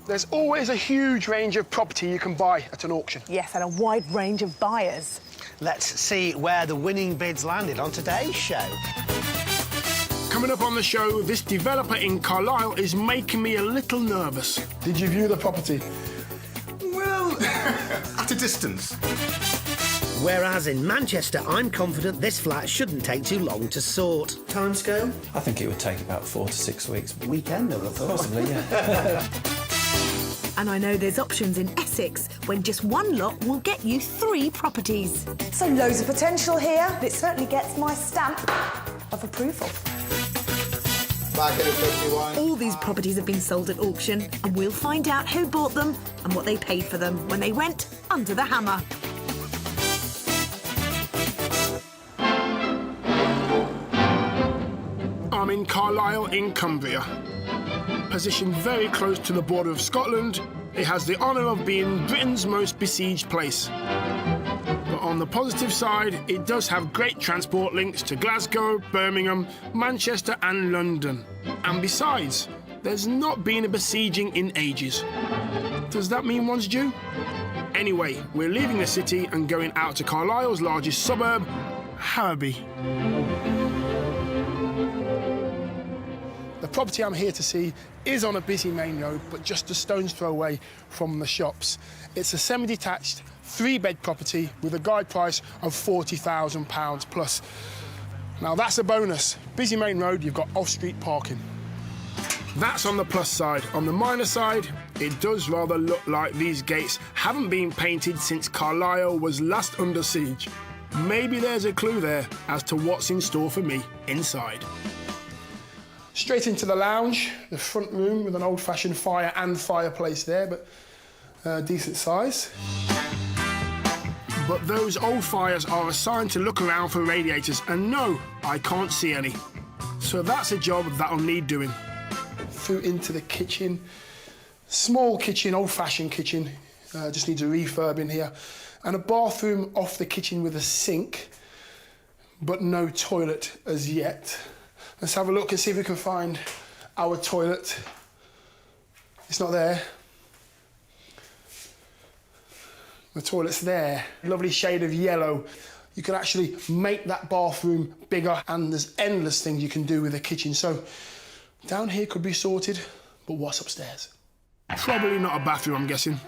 There's always a huge range of property you can buy at an auction. Yes, and a wide range of buyers. Let's see where the winning bids landed on today's show. Coming up on the show, this developer in Carlisle is making me a little nervous. Did you view the property? Well, at a distance. Whereas in Manchester, I'm confident this flat shouldn't take too long to sort. Timescale? I think it would take about 4 to 6 weeks. Weekend, I would have thought. Possibly, yeah. And I know there's options in Essex when just one lot will get you 3 properties. So loads of potential here. It certainly gets my stamp of approval. All these properties have been sold at auction, and we'll find out who bought them and what they paid for them when they went under the hammer. I'm in Carlisle in Cumbria. Positioned very close to the border of Scotland, it has the honour of being Britain's most besieged place. But on the positive side, it does have great transport links to Glasgow, Birmingham, Manchester and London. And besides, there's not been a besieging in ages. Does that mean one's due? Anyway, we're leaving the city and going out to Carlisle's largest suburb, Harrowby. The property I'm here to see is on a busy main road, but just a stone's throw away from the shops. It's a semi-detached, 3-bed property with a guide price of £40,000 plus. Now that's a bonus. Busy main road, you've got off-street parking. That's on the plus side. On the minus side, it does rather look like these gates haven't been painted since Carlisle was last under siege. Maybe there's a clue there as to what's in store for me inside. Straight into the lounge, the front room with an old-fashioned fire and fireplace there, but decent size. But those old fires are assigned to look around for radiators, and no, I can't see any. So that's a job that'll need doing. Through into the kitchen. Small kitchen, old-fashioned kitchen. Just needs a refurb in here. And a bathroom off the kitchen with a sink, but no toilet as yet. Let's have a look and see if we can find our toilet. It's not there. The toilet's there. Lovely shade of yellow. You can actually make that bathroom bigger, and there's endless things you can do with the kitchen. So down here could be sorted, but what's upstairs? Probably not a bathroom, I'm guessing.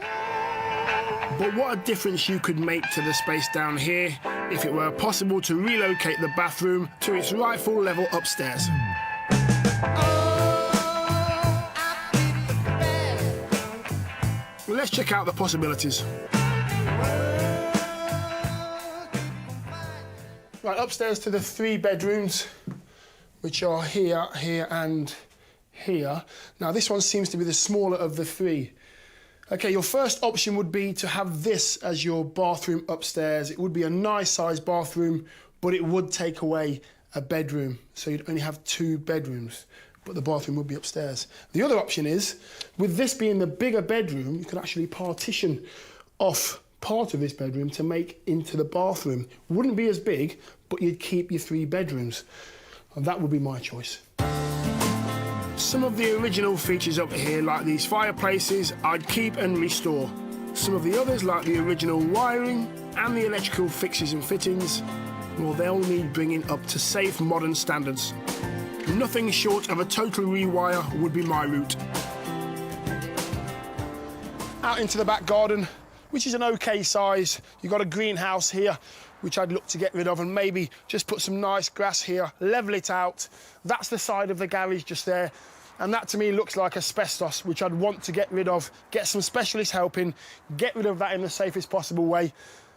But what a difference you could make to the space down here if it were possible to relocate the bathroom to its rightful level upstairs. Let's check out the possibilities. Right, upstairs to the 3 bedrooms, which are here, here and here. Now this one seems to be the smaller of the 3. OK, your first option would be to have this as your bathroom upstairs. It would be a nice-sized bathroom, but it would take away a bedroom, so you'd only have 2 bedrooms, but the bathroom would be upstairs. The other option is, with this being the bigger bedroom, you could actually partition off part of this bedroom to make into the bathroom. Wouldn't be as big, but you'd keep your 3 bedrooms. And that would be my choice. Some of the original features up here, like these fireplaces, I'd keep and restore. Some of the others, like the original wiring and the electrical fixtures and fittings, well, they'll need bringing up to safe modern standards. Nothing short of a total rewire would be my route. Out into the back garden, which is an OK size. You've got a greenhouse here, which I'd look to get rid of, and maybe just put some nice grass here, level it out. That's the side of the garage just there. And that, to me, looks like asbestos, which I'd want to get rid of, get some specialists helping, get rid of that in the safest possible way,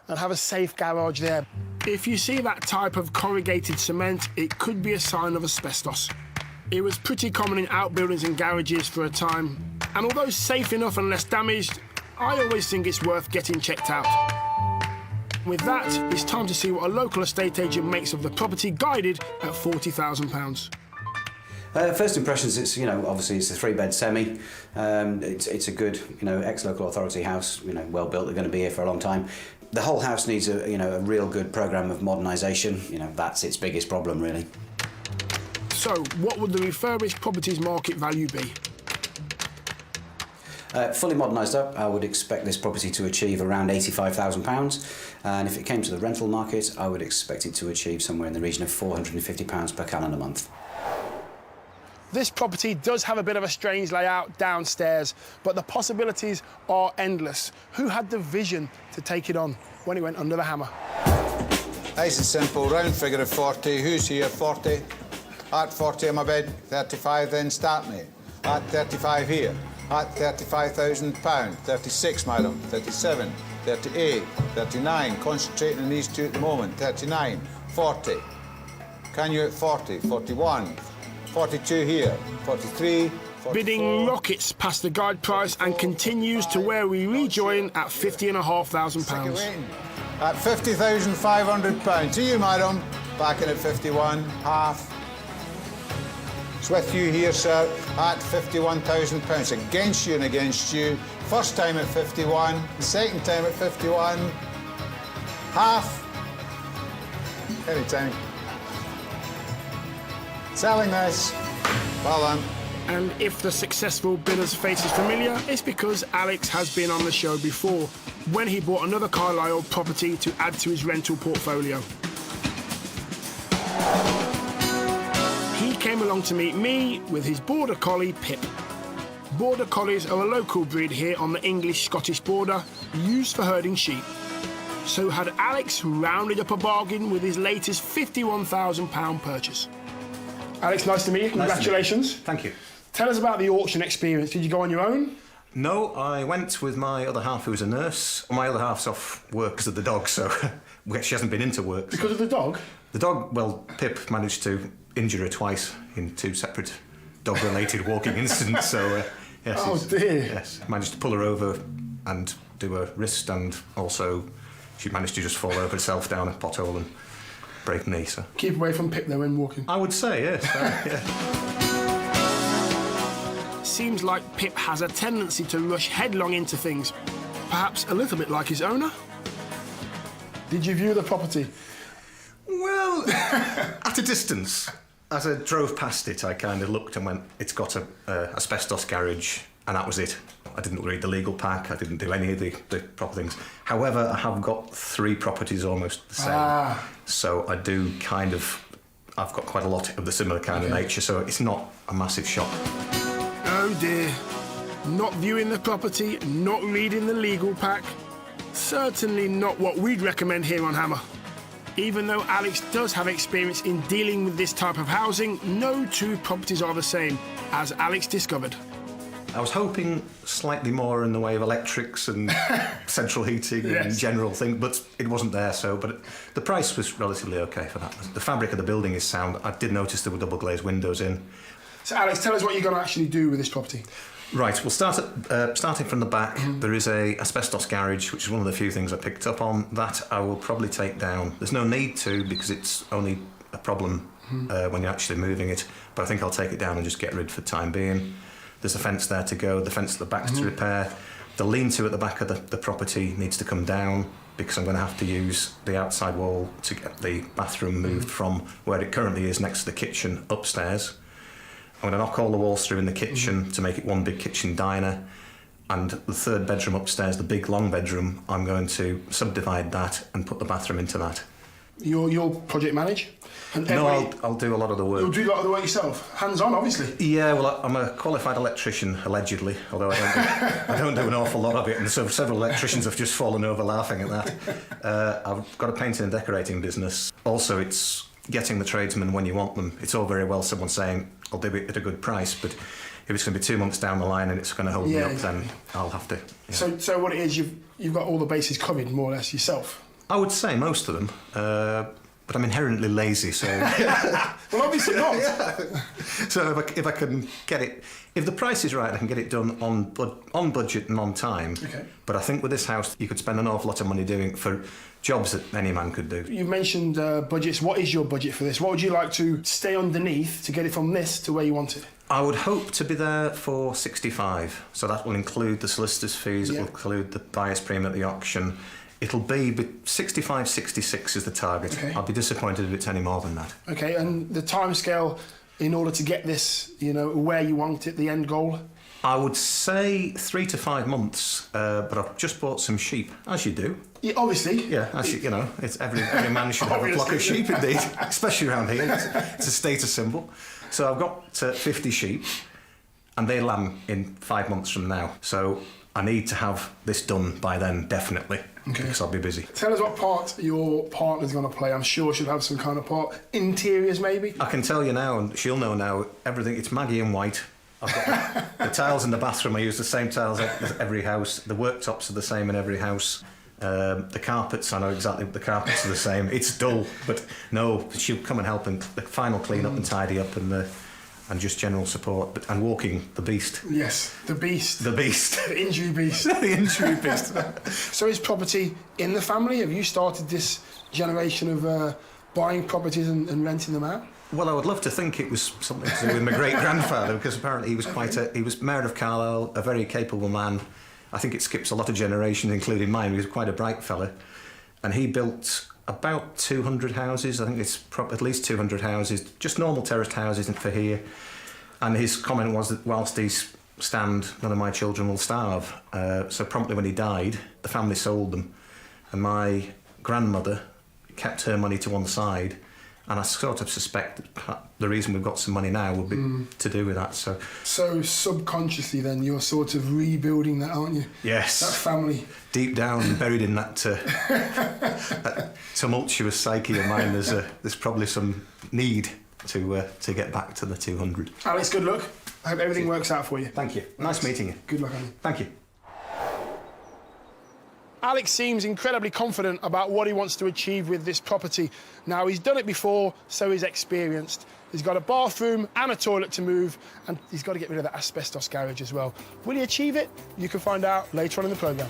and have a safe garage there. If you see that type of corrugated cement, it could be a sign of asbestos. It was pretty common in outbuildings and garages for a time, and although safe enough and less damaged, I always think it's worth getting checked out. With that, it's time to see what a local estate agent makes of the property, guided at £40,000. First impressions, it's, obviously it's a 3-bed semi. It's a good, ex-local authority house, well built. They're going to be here for a long time. The whole house needs a real good programme of modernisation. That's its biggest problem, really. So, what would the refurbished properties market value be? Fully modernised up, I would expect this property to achieve around £85,000, and if it came to the rental market, I would expect it to achieve somewhere in the region of £450 per calendar month. This property does have a bit of a strange layout downstairs, but the possibilities are endless. Who had the vision to take it on when it went under the hammer? Nice and simple, round figure of 40. Who's here? 40. At 40 on my bed, 35 then start me. At 35 here. At £35,000. 36, madam. 37, 38, 39. Concentrating on these two at the moment. 39, 40. Can you at 40? 41, 42 here. 43, 44. Bidding rockets past the guide price and continues to where we rejoin at £50,500. At £50,500. To you, madam. Back in at 51, half. It's with you here, sir, at £51,000. Against you and against you. First time at 51, second time at 51. Half. Anytime. Selling this. Well done. And if the successful bidder's face is familiar, it's because Alex has been on the show before, when he bought another Carlisle property to add to his rental portfolio. He came along to meet me with his Border Collie, Pip. Border Collies are a local breed here on the English-Scottish border, used for herding sheep. So had Alex rounded up a bargain with his latest £51,000 purchase. Alex, nice to meet you. Congratulations. Nice to meet you. Thank you. Tell us about the auction experience. Did you go on your own? No, I went with my other half, who was a nurse. My other half's off work because of the dog, so she hasn't been into work. Because of the dog? The dog, well, Pip managed to injure her twice in two separate dog-related walking incidents, so yes. Oh dear. Yes, managed to pull her over and do her wrist, and also she managed to just fall over herself down a pothole and break a knee, so. Keep away from Pip though when walking. I would say, yes. Yeah. Seems like Pip has a tendency to rush headlong into things. Perhaps a little bit like his owner. Did you view the property? Well, at a distance. As I drove past it, I kind of looked and went, it's got a asbestos garage, and that was it. I didn't read the legal pack, I didn't do any of the proper things. However, I have got 3 properties almost the same. So I do kind of, I've got quite a lot of the similar kind of nature, so it's not a massive shock. Oh dear. Not viewing the property, not reading the legal pack. Certainly not what we'd recommend here on Hammer. Even though Alex does have experience in dealing with this type of housing, no 2 properties are the same, as Alex discovered. I was hoping slightly more in the way of electrics and central heating and general thing, but it wasn't there, so, but the price was relatively okay for that. The fabric of the building is sound. I did notice there were double glazed windows in. So Alex, tell us what you're going to actually do with this property. Right, we'll starting from the back. There is a asbestos garage, which is one of the few things I picked up on. That I will probably take down. There's no need to, because it's only a problem when you're actually moving it, but I think I'll take it down and just get rid for the time being. There's a fence there to go, the fence at the back's to repair. The lean-to at the back of the property needs to come down, because I'm going to have to use the outside wall to get the bathroom moved from where it currently is next to the kitchen upstairs. I'm going to knock all the walls through in the kitchen to make it one big kitchen diner, and the 3rd bedroom upstairs, the big long bedroom, I'm going to subdivide that and put the bathroom into that. You'll project manage? And no, I'll do a lot of the work. You'll do a lot of the work yourself? Hands-on, obviously? Yeah, well, I'm a qualified electrician, allegedly, although I don't do an awful lot of it, and so several electricians have just fallen over laughing at that. I've got a painting and decorating business. Also, it's getting the tradesmen when you want them. It's all very well someone saying, I'll do it at a good price, but if it's going to be 2 months down the line and it's going to hold me up, then I'll have to. Yeah. So what it is, you've got all the bases covered more or less yourself? I would say most of them, but I'm inherently lazy, so. Well, obviously not. So if I can get it, if the price is right, I can get it done on budget and on time. Okay. But I think with this house, you could spend an awful lot of money doing for jobs that any man could do. You mentioned budgets. What is your budget for this? What would you like to stay underneath to get it from this to where you want it? I would hope to be there for 65. So that will include the solicitor's fees, it will include the buyer's premium at the auction. It'll be 65, 66 is the target. Okay. I'll be disappointed if it's any more than that. Okay, and the timescale in order to get this, where you want it, the end goal? I would say 3 to 5 months, but I've just bought some sheep, as you do. Yeah, obviously. Yeah, as you know, it's every man should have a flock of sheep, indeed, especially around here. It's a status symbol. So I've got 50 sheep, and they lamb in 5 months from now. So I need to have this done by then, definitely, because I'll be busy. Tell us what part your partner's going to play. I'm sure she'll have some kind of part. Interiors, maybe? I can tell you now, and she'll know now, everything. It's Maggie in white. I've got the tiles in the bathroom. I use the same tiles as every house. The worktops are the same in every house. The carpets, I know exactly what the carpets are the same. It's dull, but no, she'll come and help and the final clean up and tidy up and just general support. And walking the beast. Yes, the beast. The beast. The injury beast. The injury beast. So is property in the family? Have you started this generation of buying properties and renting them out? Well, I would love to think it was something to do with my great-grandfather, because apparently he was he was mayor of Carlisle, a very capable man. I think it skips a lot of generations, including mine. He was quite a bright fella. And he built about 200 houses. I think it's at least 200 houses, just normal terraced houses for here. And his comment was that whilst these stand, none of my children will starve. So promptly when he died, the family sold them. And my grandmother kept her money to one side. And I sort of suspect that the reason we've got some money now will be to do with that. So subconsciously, then, you're sort of rebuilding that, aren't you? Yes. That family. Deep down, buried in that, that tumultuous psyche of mine, there's probably some need to get back to the 200. Alex, good luck. I hope everything works out for you. Thank you. Nice meeting you. Good luck, Andy. Thank you. Alex seems incredibly confident about what he wants to achieve with this property. Now, he's done it before, so he's experienced. He's got a bathroom and a toilet to move, and he's got to get rid of that asbestos garage as well. Will he achieve it? You can find out later on in the programme.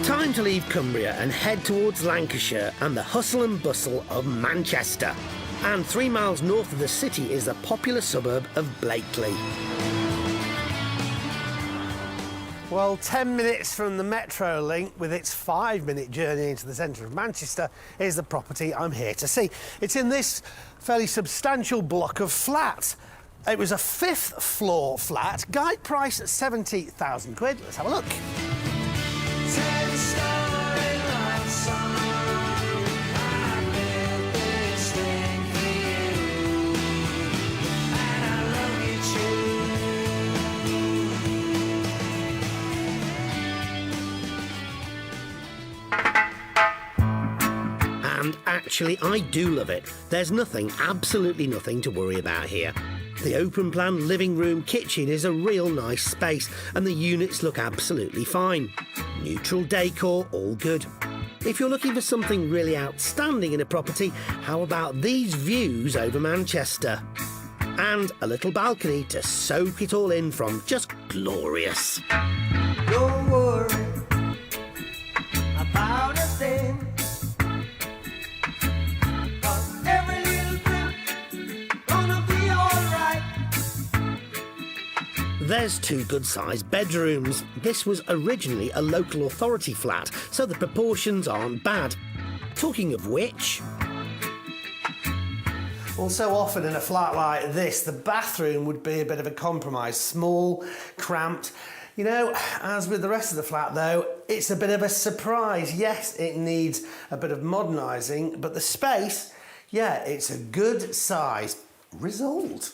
Time to leave Cumbria and head towards Lancashire and the hustle and bustle of Manchester. And 3 miles north of the city is the popular suburb of Blakely. Well, 10 minutes from the Metro link with its 5-minute journey into the centre of Manchester is the property I'm here to see. It's in this fairly substantial block of flats. It was a 5th floor flat, guide price £70,000. Let's have a look. And actually, I do love it. There's nothing, absolutely nothing to worry about here. The open plan living room kitchen is a real nice space and the units look absolutely fine. Neutral decor, all good. If you're looking for something really outstanding in a property, how about these views over Manchester? And a little balcony to soak it all in from. Just glorious. Don't worry about a thing. There's 2 good-sized bedrooms. This was originally a local authority flat, so the proportions aren't bad. Talking of which... Well, so often in a flat like this, the bathroom would be a bit of a compromise. Small, cramped. You know, as with the rest of the flat, though, it's a bit of a surprise. Yes, it needs a bit of modernising, but the space, yeah, it's a good size. Result.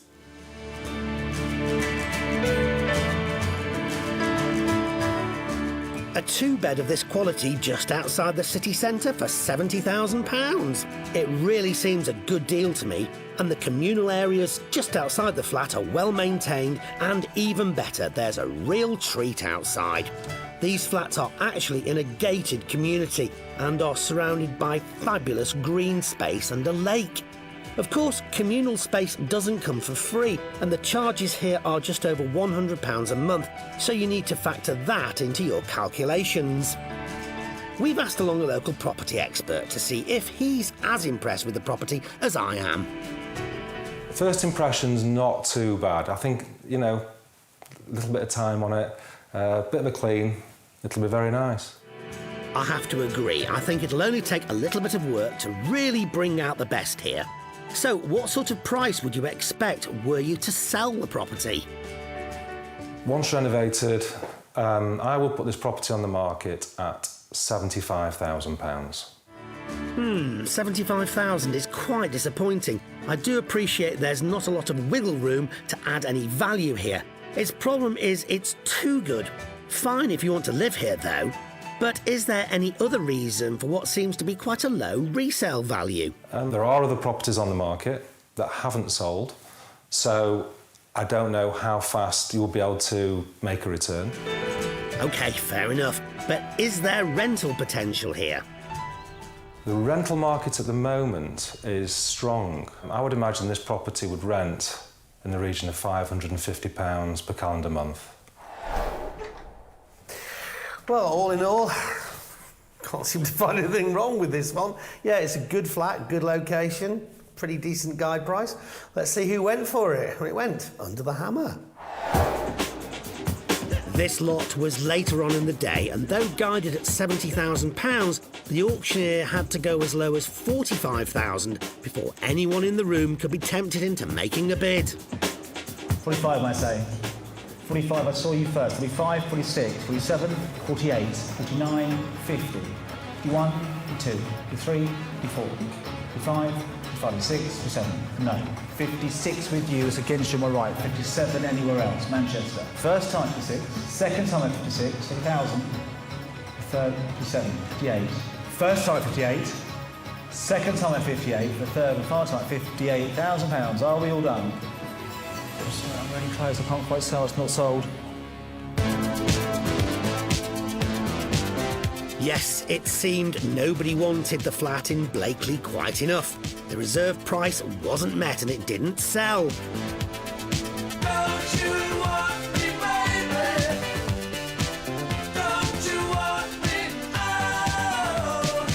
A 2-bed of this quality just outside the city centre for £70,000. It really seems a good deal to me, and the communal areas just outside the flat are well maintained, and even better, there's a real treat outside. These flats are actually in a gated community and are surrounded by fabulous green space and a lake. Of course, communal space doesn't come for free, and the charges here are just over £100 a month, so you need to factor that into your calculations. We've asked along a local property expert to see if he's as impressed with the property as I am. First impression's not too bad. I think, you know, a little bit of time on it, a bit of a clean, it'll be very nice. I have to agree, I think it'll only take a little bit of work to really bring out the best here. So what sort of price would you expect were you to sell the property? Once renovated, I will put this property on the market at £75,000. 75,000 is quite disappointing. I do appreciate there's not a lot of wiggle room to add any value here. Its problem is it's too good. Fine if you want to live here though, but is there any other reason for what seems to be quite a low resale value? There are other properties on the market that haven't sold, so I don't know how fast you'll be able to make a return. OK, fair enough. But is there rental potential here? The rental market at the moment is strong. I would imagine this property would rent in the region of £550 per calendar month. Well, all in all, can't seem to find anything wrong with this one. Yeah, it's a good flat, good location, pretty decent guide price. Let's see who went for it. Well, it went under the hammer. This lot was later on in the day, and though guided at £70,000, the auctioneer had to go as low as £45,000 before anyone in the room could be tempted into making a bid. 45, I say. 45, I saw you first. 45, 46, 47, 48, 49, 50, 51, 52, 53, 54, 55, 56, 57. No. 56 with you is against you, my right. 57 anywhere else, Manchester. First time 56, second time at 56, 1,000. Third, 57, 58. First time at 58, second time at 58, the third and final time at £58,000. Are we all done? I'm really close, I can't quite sell, it's not sold. Yes, it seemed nobody wanted the flat in Blakely quite enough. The reserve price wasn't met and it didn't sell. Don't you want me, baby? Don't you want me? Oh.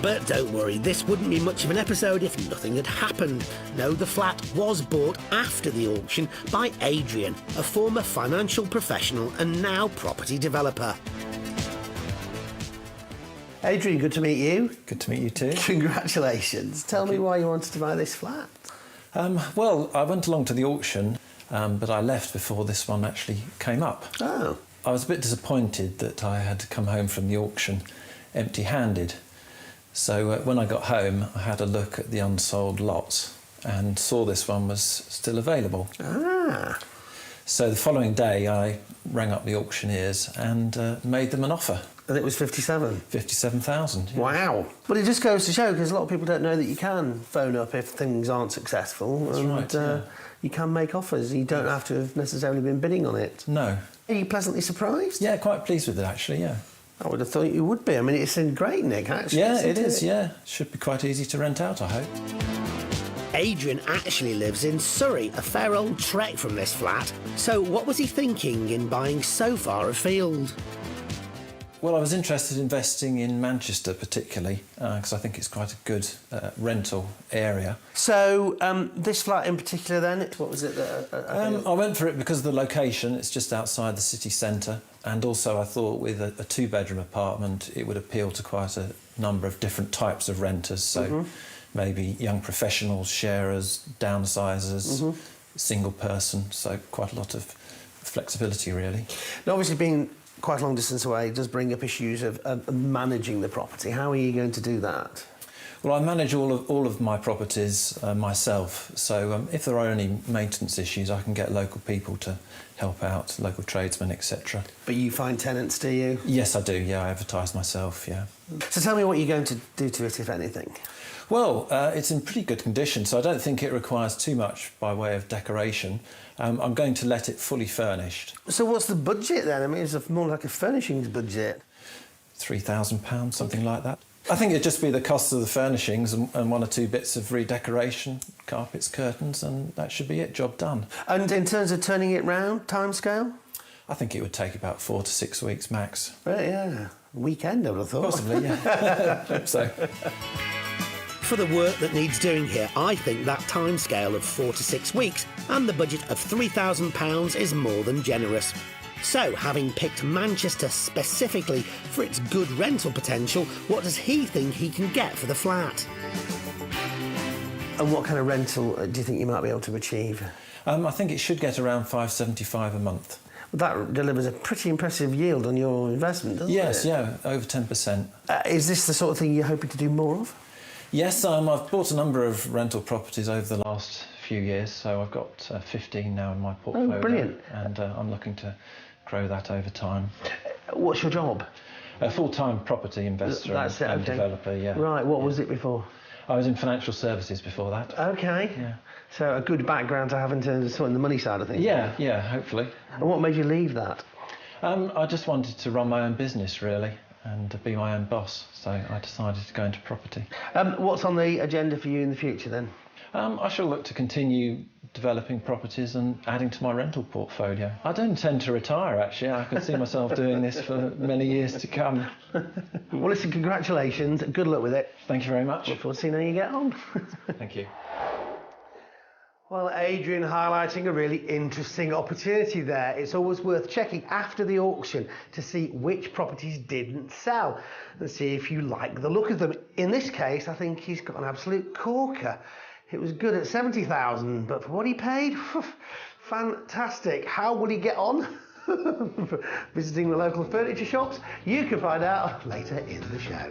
But don't worry, this wouldn't be much of an episode if nothing had happened. No, the flat was bought after the auction by Adrian, a former financial professional and now property developer. Adrian, good to meet you. Good to meet you too. Congratulations. Tell me why you wanted to buy this flat. Well, I went along to the auction, but I left before this one actually came up. Oh. I was a bit disappointed that I had to come home from the auction empty-handed. So when I got home, I had a look at the unsold lots and saw this one was still available. Ah. So the following day, I rang up the auctioneers and made them an offer. And it was 57? 57,000. Yeah. Wow. Well, it just goes to show, because a lot of people don't know that you can phone up if things aren't successful. That's and, right, yeah. You can make offers. You don't have to have necessarily been bidding on it. No. Are you pleasantly surprised? Yeah, quite pleased with it, actually, yeah. I would have thought you would be. I mean, it's in great nick, actually. Yeah, it is, yeah. Should be quite easy to rent out, I hope. Adrian actually lives in Surrey, a fair old trek from this flat. So what was he thinking in buying so far afield? Well, I was interested in investing in Manchester particularly, because I think it's quite a good rental area. So, this flat in particular then, what was it? I went for it because of the location. It's just outside the city centre. And also I thought with a two-bedroom apartment, it would appeal to quite a number of different types of renters. So maybe young professionals, sharers, downsizers, single person. So quite a lot of flexibility, really. And obviously being quite a long distance away does bring up issues of managing the property. How are you going to do that? Well, I manage all of my properties myself, so if there are any maintenance issues, I can get local people to help out, local tradesmen, etc. But you find tenants, do you? Yes, I do, yeah, I advertise myself, yeah. So tell me what you're going to do to it, if anything. Well, it's in pretty good condition, so I don't think it requires too much by way of decoration. I'm going to let it fully furnished. So what's the budget then? I mean, it's more like a furnishings budget. £3,000, something like that. I think it'd just be the cost of the furnishings and one or two bits of redecoration, carpets, curtains, and that should be it, job done. And in terms of turning it round, timescale? I think it would take about 4 to 6 weeks max. Right, yeah. Weekend, I would have thought. Possibly, yeah. Hope so. For the work that needs doing here, I think that timescale of 4 to 6 weeks and the budget of £3,000 is more than generous. So, having picked Manchester specifically for its good rental potential, what does he think he can get for the flat? And what kind of rental do you think you might be able to achieve? I think it should get around $575 a month. Well, that delivers a pretty impressive yield on your investment, doesn't it? Yes, yeah, over 10%. Is this the sort of thing you're hoping to do more of? Yes, I've bought a number of rental properties over the last few years, so I've got 15 now in my portfolio. Oh, brilliant. And I'm looking to grow that over time. What's your job? A full-time property investor and developer, yeah. Right, what was it before? I was in financial services before that. OK. Yeah. So a good background to have in terms of sorting the money side of things. Yeah, hopefully. And what made you leave that? I just wanted to run my own business, really, and be my own boss, so I decided to go into property. What's on the agenda for you in the future, then? I shall look to continue developing properties and adding to my rental portfolio. I don't intend to retire, actually. I could see myself doing this for many years to come. Well, listen, congratulations. Good luck with it. Thank you very much. Look forward to seeing how you get on. Thank you. Well, Adrian highlighting a really interesting opportunity there. It's always worth checking after the auction to see which properties didn't sell and see if you like the look of them. In this case, I think he's got an absolute corker. It was good at 70,000, but for what he paid, fantastic. How will he get on? Visiting the local furniture shops? You can find out later in the show.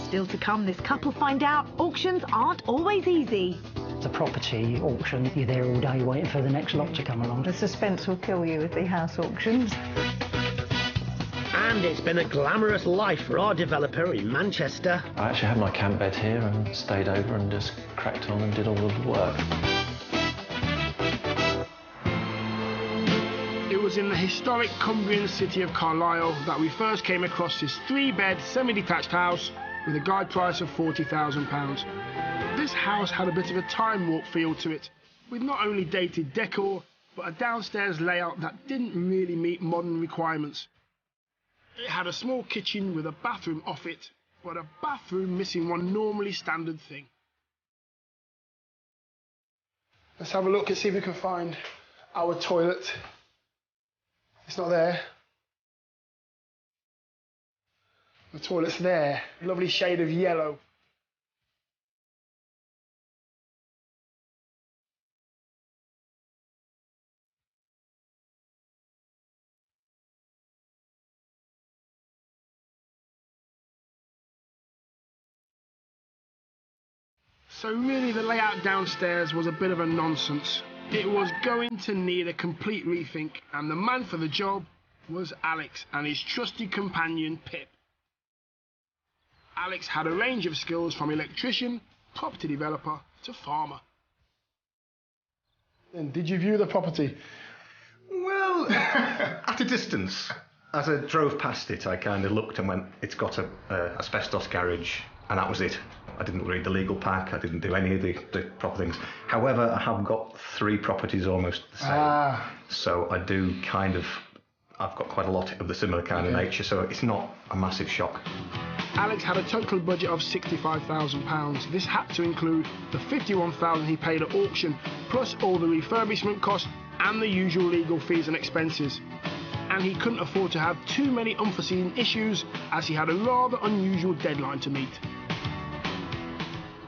Still to come, this couple find out auctions aren't always easy. It's a property auction. You're there all day waiting for the next lot to come along. The suspense will kill you with the house auctions. And it's been a glamorous life for our developer in Manchester. I actually had my camp bed here and stayed over and just cracked on and did all of the work. It was in the historic Cumbrian city of Carlisle that we first came across this 3-bed semi-detached house with a guide price of £40,000. This house had a bit of a time warp feel to it, with not only dated decor, but a downstairs layout that didn't really meet modern requirements. It had a small kitchen with a bathroom off it, but a bathroom missing one normally standard thing. Let's have a look and see if we can find our toilet. It's not there. The toilet's there. Lovely shade of yellow. So really the layout downstairs was a bit of a nonsense. It was going to need a complete rethink, and the man for the job was Alex and his trusty companion Pip. Alex had a range of skills from electrician, property developer to farmer. And did you view the property? Well, at a distance. As I drove past it, I kind of looked and went, it's got a asbestos garage, and that was it. I didn't read the legal pack, I didn't do any of the proper things. However, I have got 3 properties almost the same. So I do I've got quite a lot of the similar kind of nature, so it's not a massive shock. Alex had a total budget of £65,000. This had to include the £51,000 he paid at auction, plus all the refurbishment costs and the usual legal fees and expenses. And he couldn't afford to have too many unforeseen issues, as he had a rather unusual deadline to meet.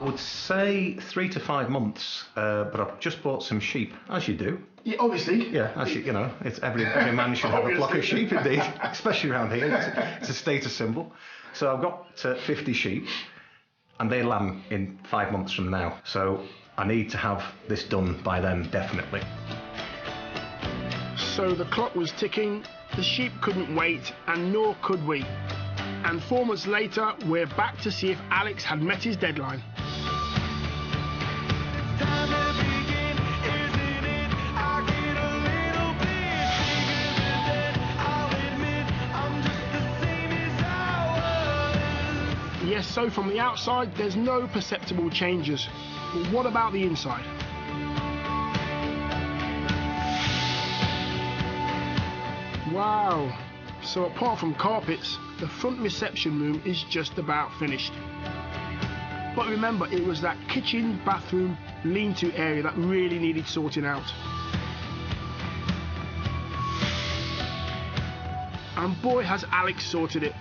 I would say 3 to 5 months, but I've just bought some sheep, as you do. Yeah, obviously. Yeah, as you know, it's every man should have a flock of sheep, indeed, especially around here. It's a status symbol. So I've got 50 sheep, and they lamb in 5 months from now. So I need to have this done by then, definitely. So the clock was ticking, the sheep couldn't wait, and nor could we. And 4 months later, we're back to see if Alex had met his deadline. Yes, so from the outside, there's no perceptible changes. But what about the inside? Wow. So apart from carpets, the front reception room is just about finished. But remember, it was that kitchen, bathroom, lean-to area that really needed sorting out. And boy has Alex sorted it.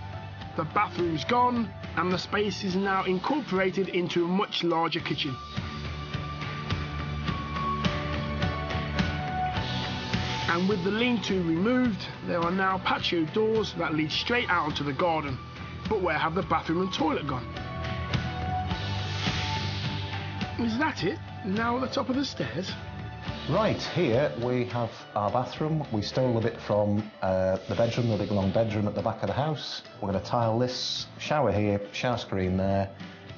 The bathroom's gone, and the space is now incorporated into a much larger kitchen. And with the lean-to removed, there are now patio doors that lead straight out onto the garden. But where have the bathroom and toilet gone? Is that it? Now at the top of the stairs? Right, here we have our bathroom. We stole a bit from the bedroom, the big long bedroom at the back of the house. We're going to tile this, shower here, shower screen there.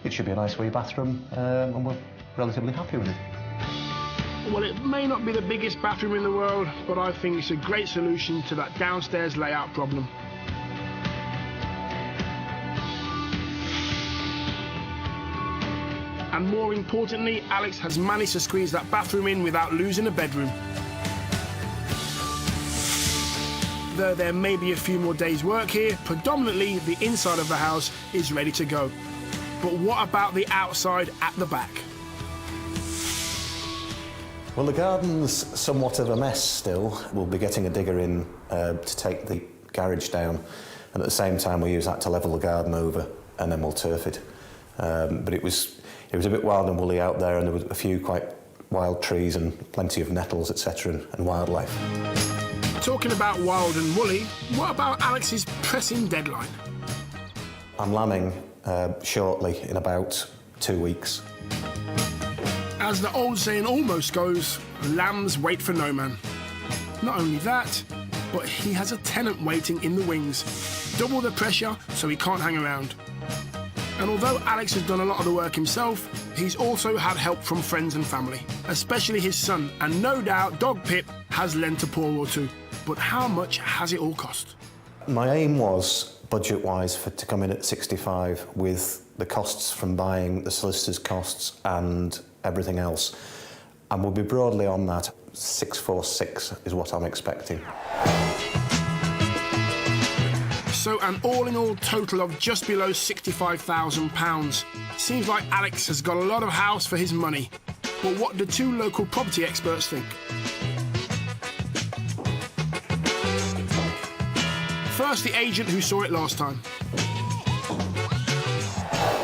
It should be a nice wee bathroom, and we're relatively happy with it. Well, it may not be the biggest bathroom in the world, but I think it's a great solution to that downstairs layout problem. And more importantly, Alex has managed to squeeze that bathroom in without losing a bedroom. Though there may be a few more days' work here, predominantly the inside of the house is ready to go. But what about the outside at the back? Well, the garden's somewhat of a mess still. We'll be getting a digger in to take the garage down, and at the same time we'll use that to level the garden over, and then we'll turf it. But it was a bit wild and woolly out there, and there was a few quite wild trees and plenty of nettles, etc., and wildlife. Talking about wild and woolly, what about Alex's pressing deadline? I'm lambing shortly, in about 2 weeks. As the old saying almost goes, lambs wait for no man. Not only that, but he has a tenant waiting in the wings. Double the pressure, so he can't hang around. And although Alex has done a lot of the work himself, he's also had help from friends and family, especially his son, and no doubt Dog Pip has lent a paw or two. But how much has it all cost? My aim was, budget-wise, to come in at 65 with the costs from buying, the solicitor's costs and everything else. And we'll be broadly on that. 646 is what I'm expecting. So an all-in-all total of just below £65,000. Seems like Alex has got a lot of house for his money. But what do two local property experts think? First, the agent who saw it last time.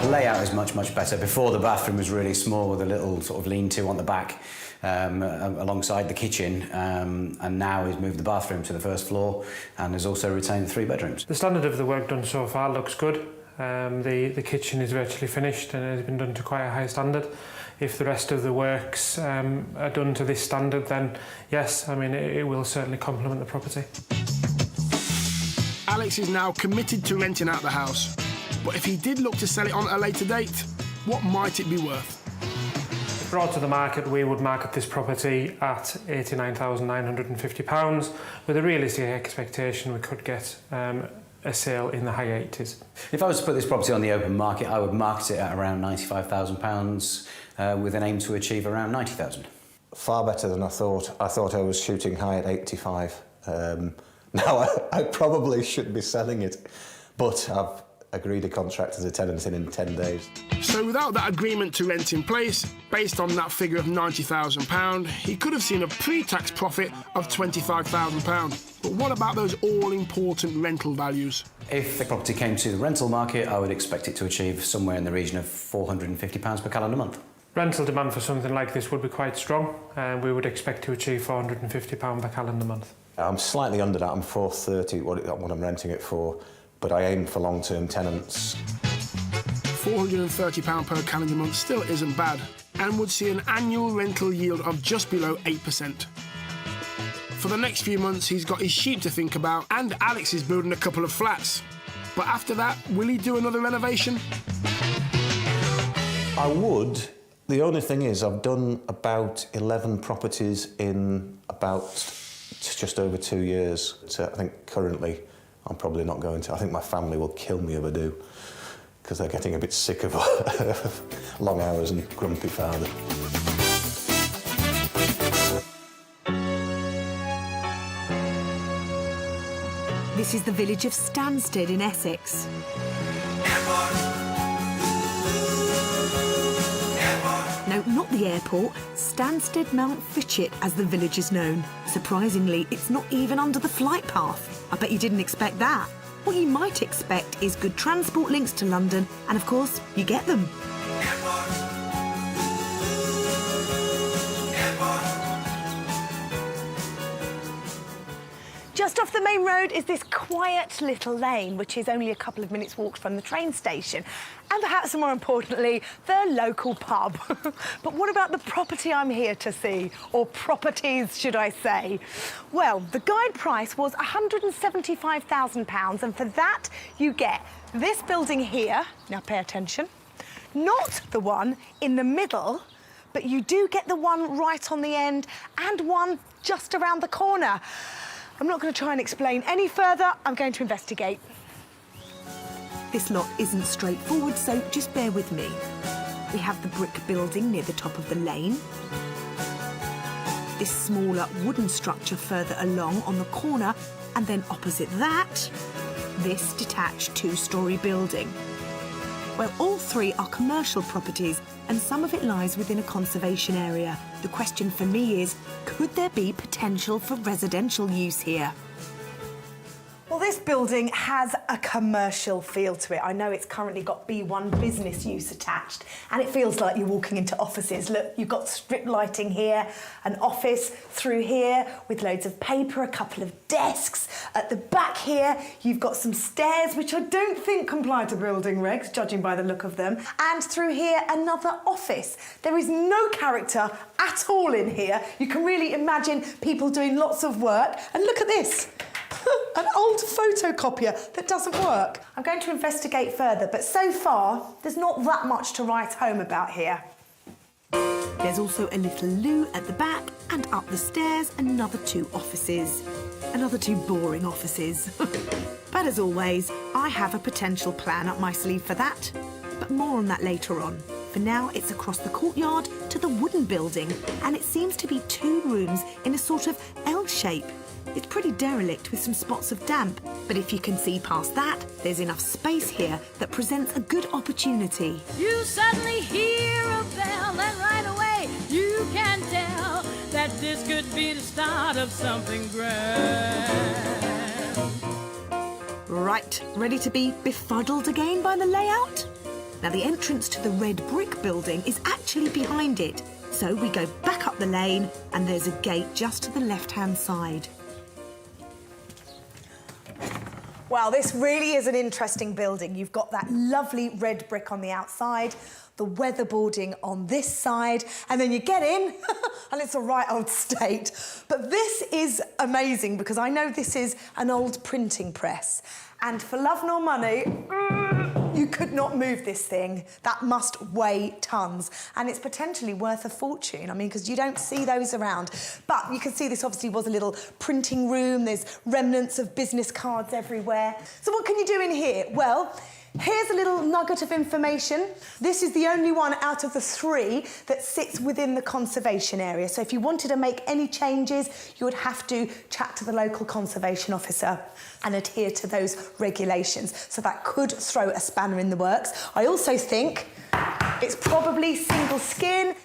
The layout is much, much better. Before, the bathroom was really small with a little sort of lean-to on the back alongside the kitchen, and now he's moved the bathroom to the first floor and has also retained the 3 bedrooms. The standard of the work done so far looks good. The kitchen is virtually finished and has been done to quite a high standard. If the rest of the works are done to this standard, then yes, I mean, it will certainly complement the property. Alex is now committed to renting out the house. But if he did look to sell it on at a later date, what might it be worth? If brought to the market, we would market this property at £89,950, with a realistic expectation we could get a sale in the high 80s. If I was to put this property on the open market, I would market it at around £95,000 with an aim to achieve around £90,000. Far better than I thought. I thought I was shooting high at 85. Now I probably should be selling it, but I've agreed a contract as a tenant in 10 days. So without that agreement to rent in place, based on that figure of £90,000, he could have seen a pre-tax profit of £25,000. But what about those all-important rental values? If the property came to the rental market, I would expect it to achieve somewhere in the region of £450 per calendar month. Rental demand for something like this would be quite strong, and we would expect to achieve £450 per calendar month. I'm slightly under that. I'm £430 what I'm renting it for, but I aim for long-term tenants. £430 per calendar month still isn't bad, and would see an annual rental yield of just below 8%. For the next few months, he's got his sheep to think about, and Alex is building a couple of flats. But after that, will he do another renovation? I would. The only thing is, I've done about 11 properties in about just over 2 years. So I think currently I'm probably not going to. I think my family will kill me if I do, because they're getting a bit sick of long hours and grumpy father. This is the village of Stansted in Essex. No, not the airport. Stansted Mount Fitchett, as the village is known. Surprisingly, it's not even under the flight path. I bet you didn't expect that. What you might expect is good transport links to London, and of course, you get them. Just off the main road is this quiet little lane, which is only a couple of minutes' walk from the train station. And perhaps more importantly, the local pub. But what about the property I'm here to see? Or properties, should I say? Well, the guide price was £175,000, and for that you get this building here. Now pay attention. Not the one in the middle, but you do get the one right on the end and one just around the corner. I'm not going to try and explain any further. I'm going to investigate. This lot isn't straightforward, so just bear with me. We have the brick building near the top of the lane. This smaller wooden structure further along on the corner, and then opposite that, this detached two-storey building. Well, all three are commercial properties, and some of it lies within a conservation area. The question for me is, could there be potential for residential use here? Well, this building has a commercial feel to it. I know it's currently got B1 business use attached, and it feels like you're walking into offices. Look, you've got strip lighting here, an office through here with loads of paper, a couple of desks. At the back here, you've got some stairs, which I don't think comply to building regs, judging by the look of them. And through here, another office. There is no character at all in here. You can really imagine people doing lots of work. And look at this. An old photocopier that doesn't work. I'm going to investigate further, but so far, there's not that much to write home about here. There's also a little loo at the back, and up the stairs, another two offices. Another two boring offices. But as always, I have a potential plan up my sleeve for that. But more on that later on. For now, it's across the courtyard to the wooden building, and it seems to be two rooms in a sort of L shape. It's pretty derelict with some spots of damp, but if you can see past that, there's enough space here that presents a good opportunity. You suddenly hear a bell, and right away you can tell that this could be the start of something grand. Right, ready to be befuddled again by the layout? Now, the entrance to the red brick building is actually behind it, so we go back up the lane, and there's a gate just to the left-hand side. Well, this really is an interesting building. You've got that lovely red brick on the outside, the weatherboarding on this side, and then you get in, and it's a right old state. But this is amazing because I know this is an old printing press, and for love nor money, you could not move this thing. That must weigh tons, and it's potentially worth a fortune. I mean, because you don't see those around. But you can see this obviously was a little printing room. There's remnants of business cards everywhere. So what can you do in here? Well, here's a little nugget of information. This is the only one out of the three that sits within the conservation area. So if you wanted to make any changes, you would have to chat to the local conservation officer and adhere to those regulations. So that could throw a spanner in the works. I also think it's probably single skin.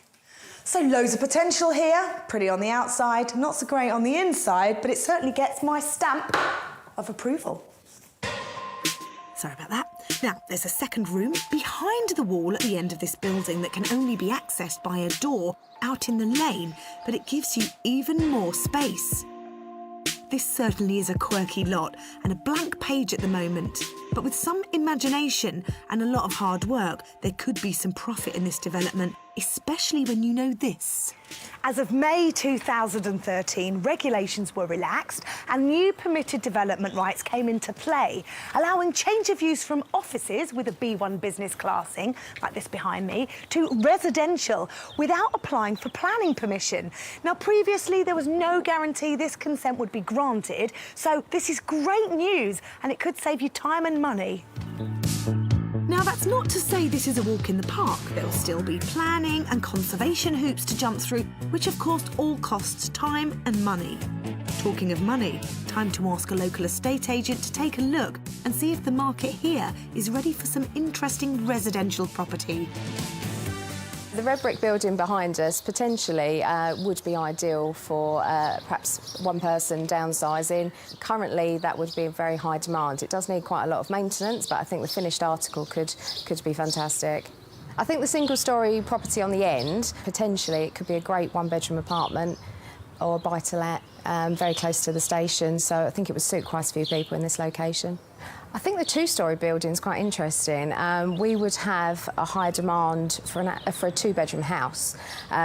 So loads of potential here, pretty on the outside, not so great on the inside, but it certainly gets my stamp of approval. Sorry about that. Now, there's a second room behind the wall at the end of this building that can only be accessed by a door out in the lane, but it gives you even more space. This certainly is a quirky lot and a blank page at the moment, but with some imagination and a lot of hard work, there could be some profit in this development, especially when you know this. As of May 2013, regulations were relaxed and new permitted development rights came into play, allowing change of use from offices with a B1 business classing, like this behind me, to residential without applying for planning permission. Now, previously, there was no guarantee this consent would be granted, so this is great news and it could save you time and money. Now, that's not to say this is a walk in the park. There'll still be planning and conservation hoops to jump through, which of course all costs time and money. Talking of money, time to ask a local estate agent to take a look and see if the market here is ready for some interesting residential property. The red brick building behind us potentially would be ideal for perhaps one person downsizing. Currently that would be in very high demand. It does need quite a lot of maintenance, but I think the finished article could be fantastic. I think the single-storey property on the end, potentially it could be a great one-bedroom apartment or a buy-to-let very close to the station, so I think it would suit quite a few people in this location. I think the two-storey building is quite interesting. We would have a high demand for a two-bedroom house.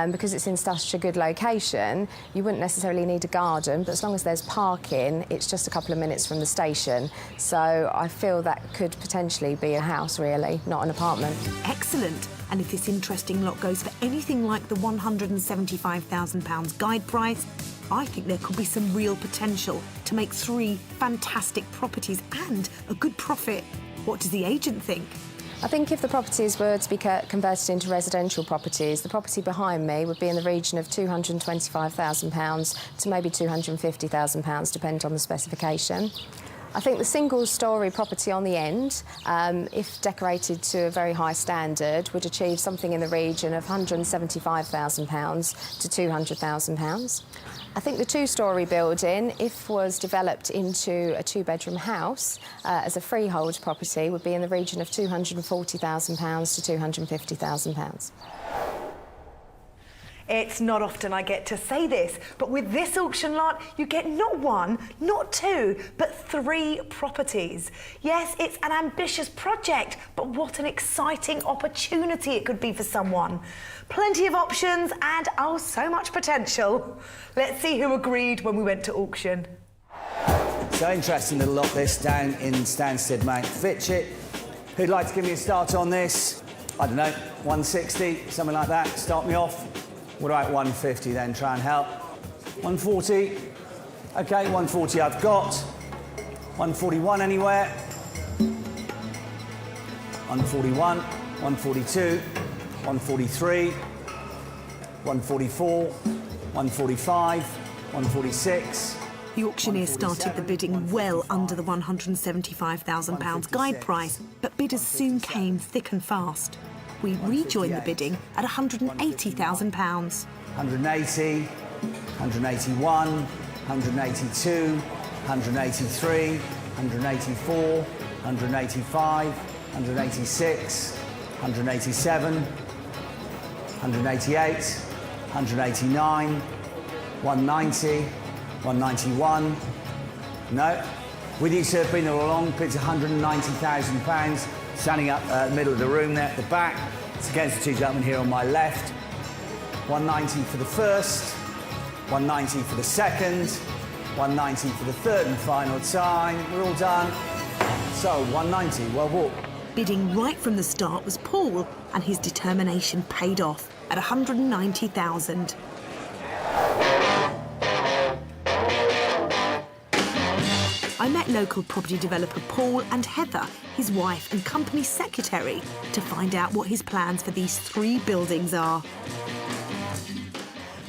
Because it's in such a good location, you wouldn't necessarily need a garden, but as long as there's parking, it's just a couple of minutes from the station. So I feel that could potentially be a house, really, not an apartment. Excellent. And if this interesting lot goes for anything like the £175,000 guide price, I think there could be some real potential to make 3 fantastic properties and a good profit. What does the agent think? I think if the properties were to be converted into residential properties, the property behind me would be in the region of £225,000 to maybe £250,000, depending on the specification. I think the single-storey property on the end, if decorated to a very high standard, would achieve something in the region of £175,000 to £200,000. I think the two-storey building, if was developed into a two-bedroom house as a freehold property, would be in the region of £240,000 to £250,000. It's not often I get to say this, but with this auction lot, you get not 1, not 2, but 3 properties. Yes, it's an ambitious project, but what an exciting opportunity it could be for someone. Plenty of options and, oh, so much potential. Let's see who agreed when we went to auction. So interesting little lot this down in Stansted, Mount Fitchett. Who'd like to give me a start on this? I don't know, 160, something like that, start me off. What about 150 then, try and help? 140, okay, 140 I've got. 141 anywhere? 141, 142, 143, 144, 145, 146. The auctioneer started the bidding well under the £175,000 guide price, but bidders soon came thick and fast. We rejoined the bidding at £180,000. 180, 181, 182, 183, 184, 185, 186, 187, 188, 189, 190, 191. No. With you, sir, been all along, bids £190,000. Standing up the middle of the room there at the back. It's against the 2 gentlemen here on my left. 190 for the first, 190 for the second, 190 for the third and final time. We're all done. So, 190, well bought. Bidding right from the start was Paul, and his determination paid off at £190,000. I met local property developer Paul and Heather, his wife and company secretary, to find out what his plans for these 3 buildings are.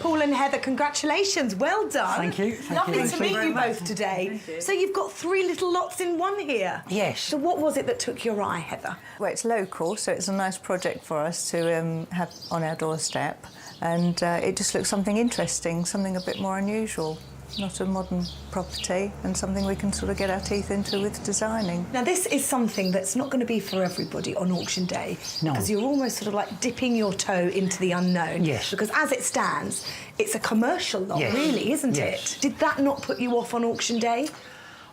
Paul and Heather, congratulations, well done. Thank you. Lovely to meet you both today. So you've got 3 little lots in one here? Yes. So what was it that took your eye, Heather? Well, it's local, so it's a nice project for us to have on our doorstep, and it just looks something interesting, something a bit more unusual. Not a modern property, and something we can sort of get our teeth into with designing. Now, this is something that's not going to be for everybody on auction day. No. Because you're almost sort of like dipping your toe into the unknown. Yes. Because as it stands, it's a commercial lot, Yes. really, isn't Yes. it? Did that not put you off on auction day?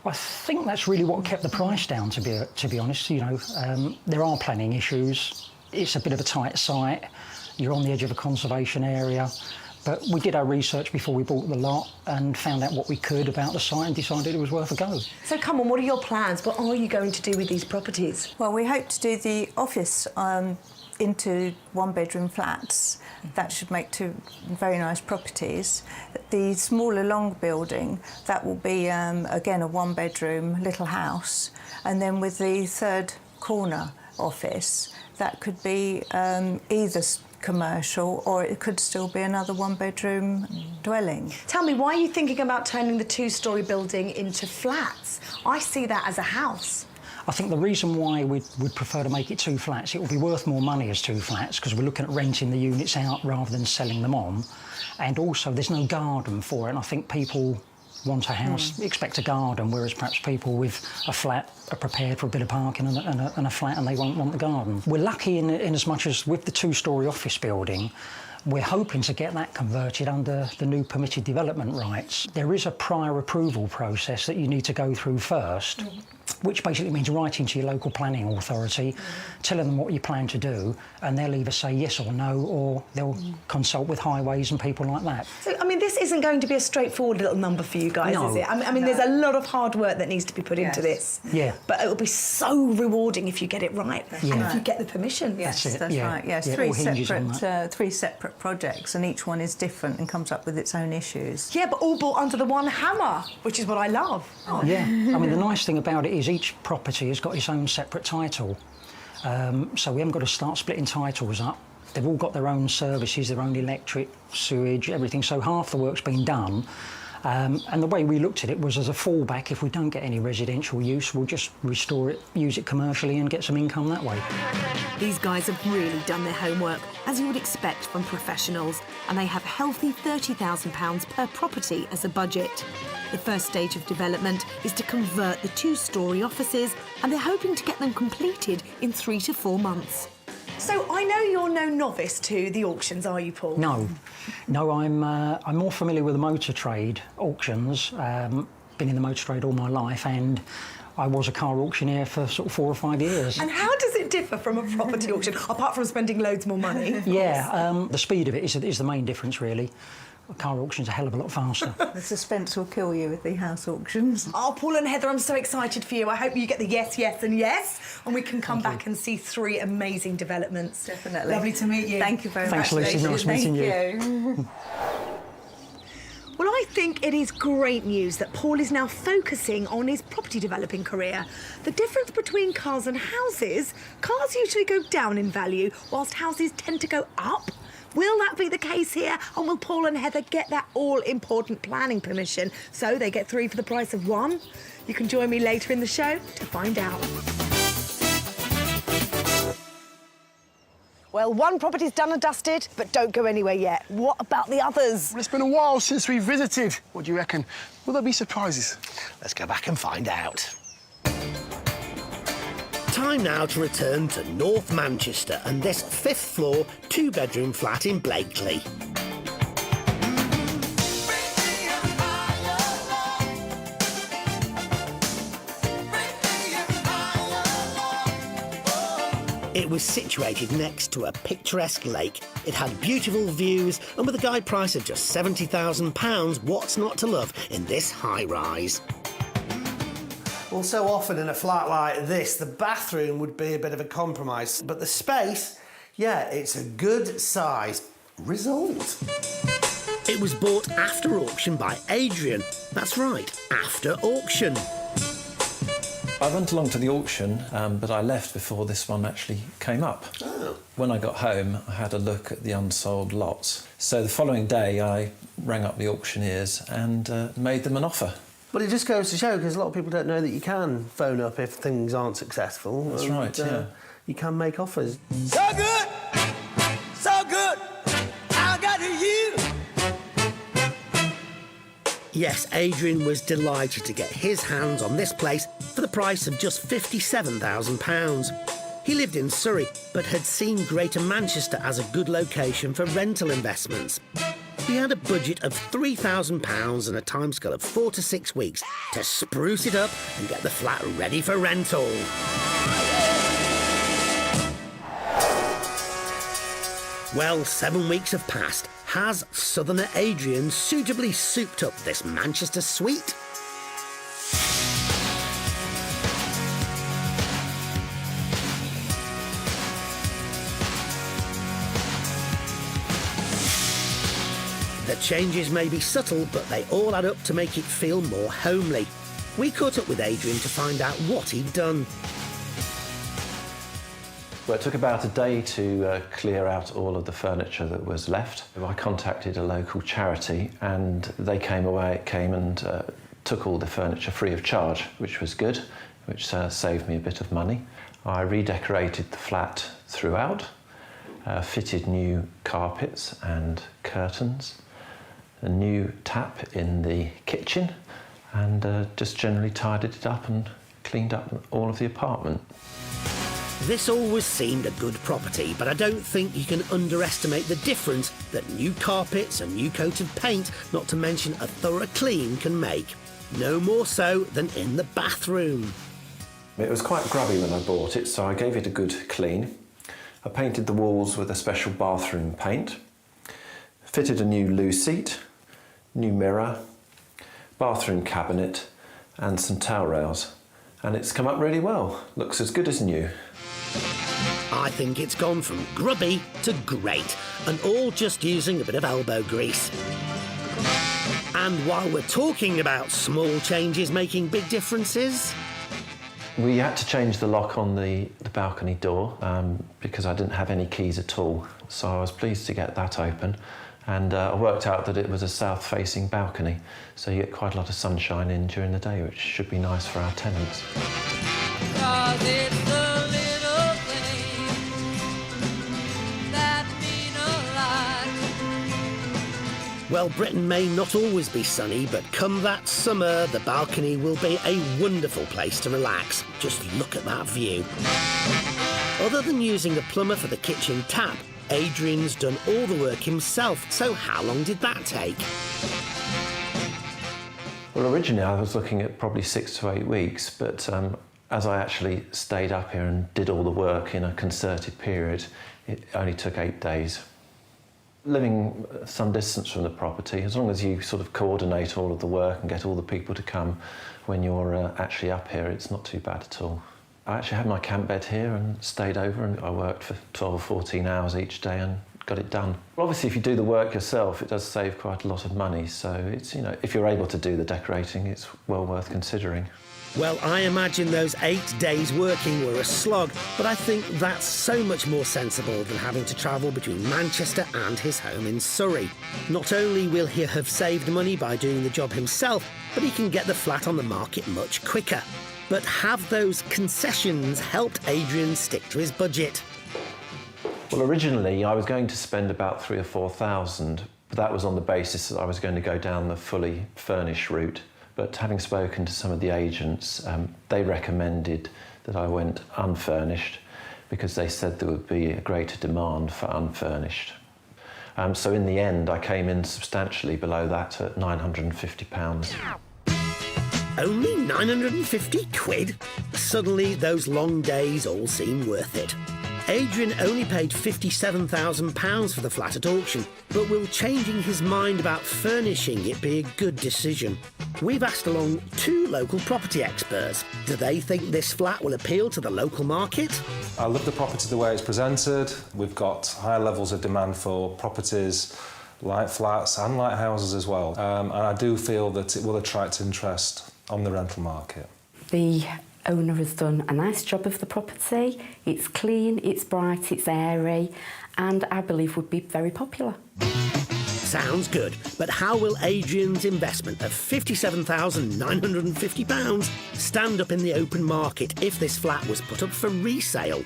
I think that's really what kept the price down, to be honest. You know, there are planning issues. It's a bit of a tight site. You're on the edge of a conservation area. But we did our research before we bought the lot and found out what we could about the site and decided it was worth a go. So come on, what are your plans? What are you going to do with these properties? Well, we hope to do the office into 1-bedroom flats. That should make 2 very nice properties. The smaller long building, that will be, again, a 1-bedroom little house. And then with the 3rd corner office, that could be either commercial or it could still be another 1-bedroom dwelling. Tell me, why are you thinking about turning the 2-storey building into flats? I see that as a house. I think the reason why we'd prefer to make it 2 flats, it will be worth more money as 2 flats because we're looking at renting the units out rather than selling them on. And also, there's no garden for it, and I think people want a house, expect a garden, whereas perhaps people with a flat are prepared for a bit of parking and a flat and they won't want the garden. We're lucky in as much as with the 2-storey office building, we're hoping to get that converted under the new permitted development rights. There is a prior approval process that you need to go through first, which basically means writing to your local planning authority, telling them what you plan to do, and they'll either say yes or no, or they'll consult with highways and people like that. So, I mean, this isn't going to be a straightforward little number for you guys, is it? I mean, there's a lot of hard work that needs to be put into this. Yeah. But it will be so rewarding if you get it right and if you get the permission. Yes, that's right. Yes, three separate projects, and each one is different and comes up with its own issues. Yeah, but all brought under the one hammer, which is what I love. Yeah, I mean, the nice thing about it is each property has got its own separate title. So we haven't got to start splitting titles up. They've all got their own services, their own electric, sewage, everything. So half the work's been done. And the way we looked at it was as a fallback. If we don't get any residential use, we'll just restore it, use it commercially and get some income that way. These guys have really done their homework, as you would expect from professionals, and they have a healthy £30,000 per property as a budget. The first stage of development is to convert the 2-storey offices, and they're hoping to get them completed in 3 to 4 months. So I know you're no novice to the auctions, are you, Paul? No, I'm more familiar with the motor trade auctions. Been in the motor trade all my life, and I was a car auctioneer for sort of 4 or 5 years. And how does it differ from a property auction, apart from spending loads more money? Yeah, the speed of it is the main difference, really. A car auction's a hell of a lot faster. The suspense will kill you with the house auctions. Oh, Paul and Heather, I'm so excited for you. I hope you get the yes, yes and yes, and we can come back and see 3 amazing developments. Definitely. Lovely to meet you. Thank you very much. Thanks, Lucy. Nice meeting you. Well, I think it is great news that Paul is now focusing on his property developing career. The difference between cars and houses, cars usually go down in value, whilst houses tend to go up. Will that be the case here? And will Paul and Heather get that all-important planning permission so they get 3 for the price of 1? You can join me later in the show to find out. Well, one property's done and dusted, but don't go anywhere yet. What about the others? Well, it's been a while since we visited. What do you reckon? Will there be surprises? Let's go back and find out. Time now to return to North Manchester and this 5th floor 2-bedroom flat in Blakely. It was situated next to a picturesque lake. It had beautiful views, and with a guide price of just £70,000, what's not to love in this high-rise? Well, so often in a flat like this, the bathroom would be a bit of a compromise, but the space, yeah, it's a good size result. It was bought after auction by Adrian. That's right, after auction. I went along to the auction, but I left before this one actually came up. Oh. When I got home, I had a look at the unsold lots. So the following day, I rang up the auctioneers and made them an offer. But it just goes to show, because a lot of people don't know that you can phone up if things aren't successful. That's right, yeah. You can make offers. So good, I got you. Yes, Adrian was delighted to get his hands on this place for the price of just £57,000. He lived in Surrey, but had seen Greater Manchester as a good location for rental investments. He had a budget of £3,000 and a timescale of 4 to 6 weeks to spruce it up and get the flat ready for rental. Well, 7 weeks have passed. Has Southerner Adrian suitably souped up this Manchester suite? The changes may be subtle, but they all add up to make it feel more homely. We caught up with Adrian to find out what he'd done. Well, it took about a day to clear out all of the furniture that was left. I contacted a local charity and they came and took all the furniture free of charge, which was good. which saved me a bit of money. I redecorated the flat throughout, fitted new carpets and curtains, a new tap in the kitchen, and just generally tidied it up and cleaned up all of the apartment. This always seemed a good property, but I don't think you can underestimate the difference that new carpets, a new coat of paint, not to mention a thorough clean, can make. No more so than in the bathroom. It was quite grubby when I bought it, so I gave it a good clean. I painted the walls with a special bathroom paint, fitted a new loo seat, new mirror, bathroom cabinet and some towel rails. And it's come up really well. Looks as good as new. I think it's gone from grubby to great, and all just using a bit of elbow grease. And while we're talking about small changes making big differences... We had to change the lock on the balcony door because I didn't have any keys at all. So I was pleased to get that open. And I worked out that it was a south-facing balcony, so you get quite a lot of sunshine in during the day, which should be nice for our tenants. 'Cause it's the little things that mean a lot. Well, Britain may not always be sunny, but come that summer, the balcony will be a wonderful place to relax. Just look at that view. Other than using a plumber for the kitchen tap, Adrian's done all the work himself, so how long did that take? Well, originally I was looking at probably 6 to 8 weeks, but as I actually stayed up here and did all the work in a concerted period, it only took 8 days. Living some distance from the property, as long as you sort of coordinate all of the work and get all the people to come when you're actually up here, it's not too bad at all. I actually had my camp bed here and stayed over, and I worked for 12 or 14 hours each day and got it done. Well, obviously, if you do the work yourself, it does save quite a lot of money. So it's, you know, if you're able to do the decorating, it's well worth considering. Well, I imagine those 8 days working were a slog, but I think that's so much more sensible than having to travel between Manchester and his home in Surrey. Not only will he have saved money by doing the job himself, but he can get the flat on the market much quicker. But have those concessions helped Adrian stick to his budget? Well, originally I was going to spend about 3,000 or 4,000, but that was on the basis that I was going to go down the fully furnished route. But having spoken to some of the agents, they recommended that I went unfurnished because they said there would be a greater demand for unfurnished. So in the end, I came in substantially below that at £950. Only 950 quid? Suddenly, those long days all seem worth it. Adrian only paid £57,000 for the flat at auction, but will changing his mind about furnishing it be a good decision? We've asked along 2 local property experts. Do they think this flat will appeal to the local market? I love the property the way it's presented. We've got high levels of demand for properties, like flats and like houses as well. And I do feel that it will attract interest on the rental market. The owner has done a nice job of the property. It's clean, it's bright, it's airy, and I believe would be very popular. Sounds good, but how will Adrian's investment of £57,950 stand up in the open market if this flat was put up for resale?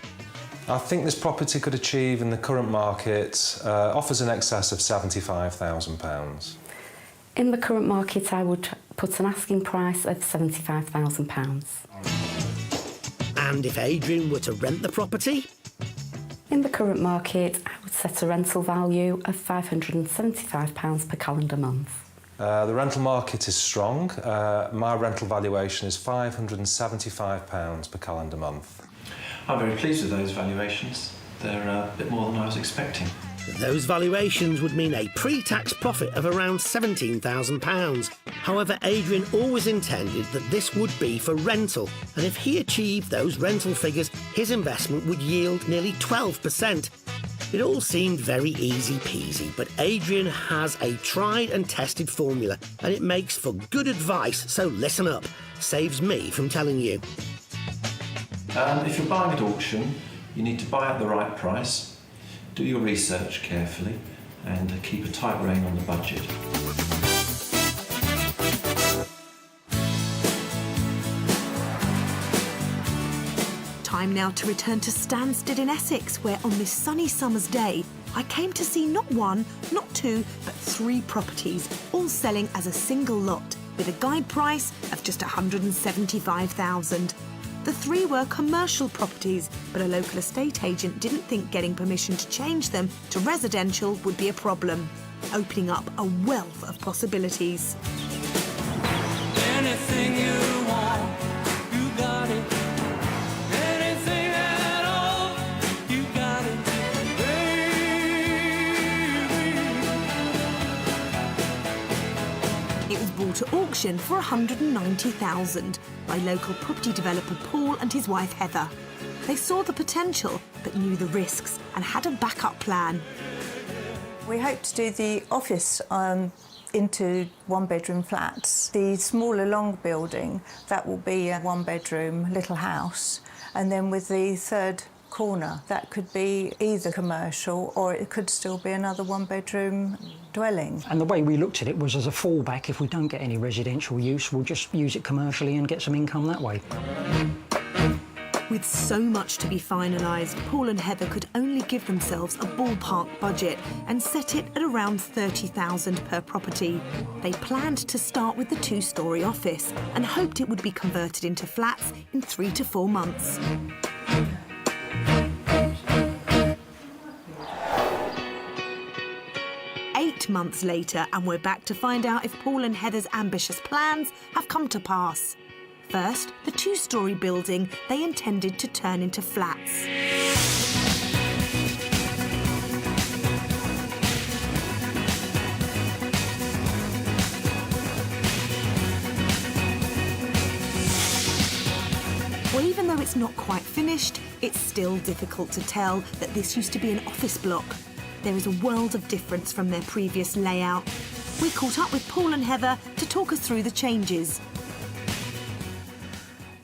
I think this property could achieve in the current market offers in excess of £75,000. In the current market, I would put an asking price of £75,000. And if Adrian were to rent the property? In the current market, I would set a rental value of £575 per calendar month. The rental market is strong. My rental valuation is £575 per calendar month. I'm very pleased with those valuations. They're a bit more than I was expecting. Those valuations would mean a pre-tax profit of around £17,000. However, Adrian always intended that this would be for rental, and if he achieved those rental figures, his investment would yield nearly 12%. It all seemed very easy peasy, but Adrian has a tried and tested formula, and it makes for good advice, so listen up. Saves me from telling you. If you're buying at auction, you need to buy at the right price, do your research carefully, and keep a tight rein on the budget. Time now to return to Stansted in Essex, where on this sunny summer's day, I came to see not one, not two, but 3 properties, all selling as a single lot, with a guide price of just $175,000. The 3 were commercial properties, but a local estate agent didn't think getting permission to change them to residential would be a problem, opening up a wealth of possibilities. Anything you want, you got it. Anything at all, you got it, It was bought at auction for $190,000 by local property developer Paul and his wife Heather. They saw the potential, but knew the risks and had a backup plan. We hope to do the office into 1-bedroom flats. The smaller long building, that will be a 1-bedroom little house. And then with the 3rd corner, that could be either commercial or it could still be another 1-bedroom dwelling. And the way we looked at it was as a fallback. If we don't get any residential use, we'll just use it commercially and get some income that way. With so much to be finalised, Paul and Heather could only give themselves a ballpark budget and set it at around $30,000 per property. They planned to start with the 2-storey office and hoped it would be converted into flats in 3 to 4 months. Eight months later, and we're back to find out if Paul and Heather's ambitious plans have come to pass. First, the 2-storey building they intended to turn into flats. Well, even though it's not quite finished, it's still difficult to tell that this used to be an office block. There is a world of difference from their previous layout. We caught up with Paul and Heather to talk us through the changes.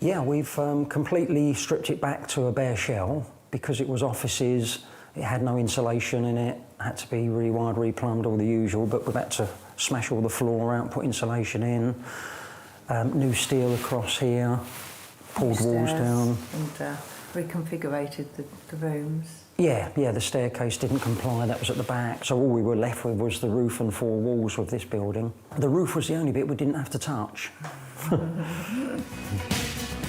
Yeah, we've completely stripped it back to a bare shell because it was offices. It had no insulation in it, had to be rewired, replumbed, all the usual, but we've had to smash all the floor out, put insulation in, new steel across here, pulled walls down. And reconfigured the rooms. Yeah, the staircase didn't comply, that was at the back, so all we were left with was the roof and 4 walls of this building. The roof was the only bit we didn't have to touch.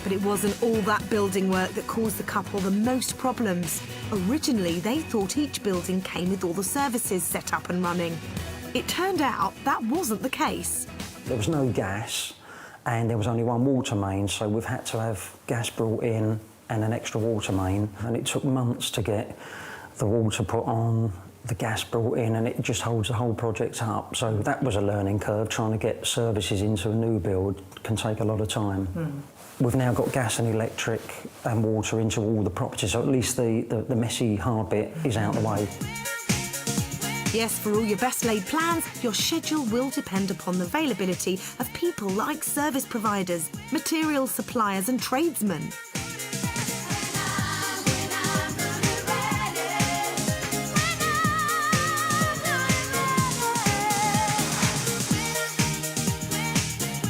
But it wasn't all that building work that caused the couple the most problems. Originally, they thought each building came with all the services set up and running. It turned out that wasn't the case. There was no gas, and there was only 1 water main, so we've had to have gas brought in and an extra water main, and it took months to get the water put on, the gas brought in, and it just holds the whole project up. So that was a learning curve. Trying to get services into a new build can take a lot of time. We've now got gas and electric and water into all the properties, so at least the messy, hard bit is out the way. Yes, for all your best laid plans, your schedule will depend upon the availability of people like service providers, material suppliers and tradesmen.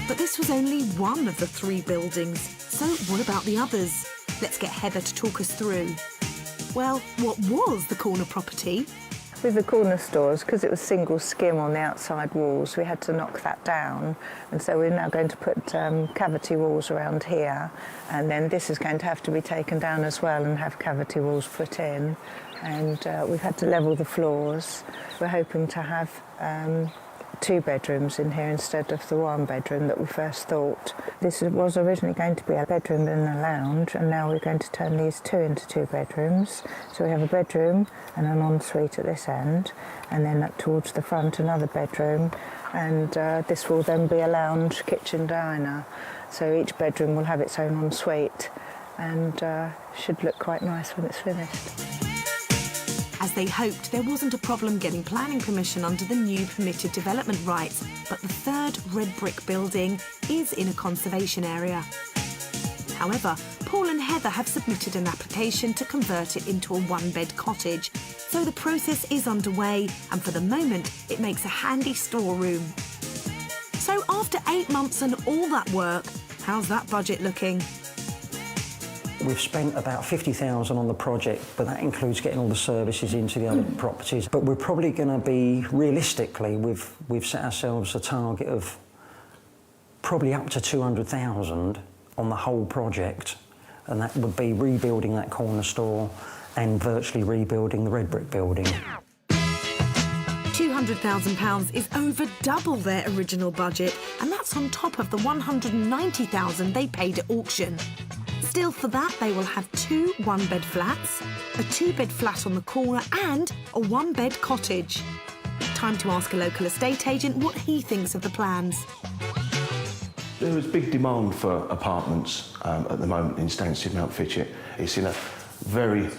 But this was only one of the 3 buildings. So what about the others? Let's get Heather to talk us through. Well, what was the corner property? With the corner stores, because it was single skim on the outside walls, we had to knock that down. And so we're now going to put cavity walls around here. And then this is going to have to be taken down as well and have cavity walls put in. And we've had to level the floors. We're hoping to have 2 bedrooms in here instead of the 1 bedroom that we first thought. This was originally going to be a bedroom and a lounge, and now we're going to turn these 2 into 2 bedrooms. So we have a bedroom and an ensuite at this end, and then up towards the front another bedroom, and this will then be a lounge, kitchen, diner. So each bedroom will have its own ensuite, and should look quite nice when it's finished. As they hoped, there wasn't a problem getting planning permission under the new permitted development rights, but the 3rd red brick building is in a conservation area. However, Paul and Heather have submitted an application to convert it into a 1-bed cottage, so the process is underway, and for the moment, it makes a handy storeroom. So after 8 months and all that work, how's that budget looking? We've spent about 50,000 on the project, but that includes getting all the services into the other properties. But we're probably going to be, realistically, we've set ourselves a target of probably up to 200,000 on the whole project, and that would be rebuilding that corner store and virtually rebuilding the red brick building. £200,000 is over double their original budget, and that's on top of the £190,000 they paid at auction. Still, for that, they will have 2 one-bed flats, a 2-bed flat on the corner and a 1-bed cottage. Time to ask a local estate agent what he thinks of the plans. There is big demand for apartments at the moment in Stansted, Mount Fitchett. It's in a very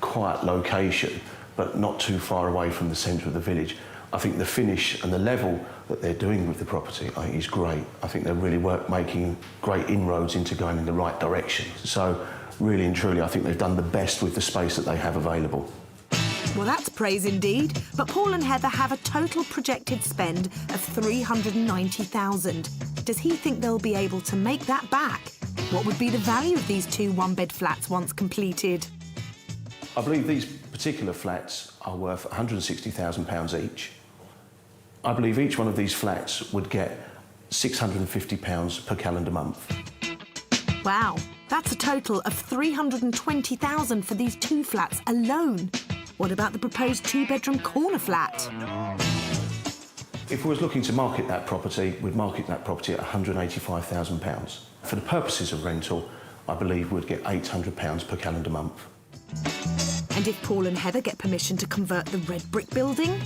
quiet location, but not too far away from the centre of the village. I think the finish and the level that they're doing with the property, I think, is great. I think they're really making great inroads into going in the right direction. So, really and truly, I think they've done the best with the space that they have available. Well, that's praise indeed. But Paul and Heather have a total projected spend of £390,000. Does he think they'll be able to make that back? What would be the value of these 2 one-bed flats once completed? I believe these particular flats are worth £160,000 each. I believe each one of these flats would get £650 per calendar month. Wow, that's a total of £320,000 for these 2 flats alone. What about the proposed 2-bedroom corner flat? If we was looking to market that property, we'd market that property at £185,000. For the purposes of rental, I believe we'd get £800 per calendar month. And if Paul and Heather get permission to convert the red brick building?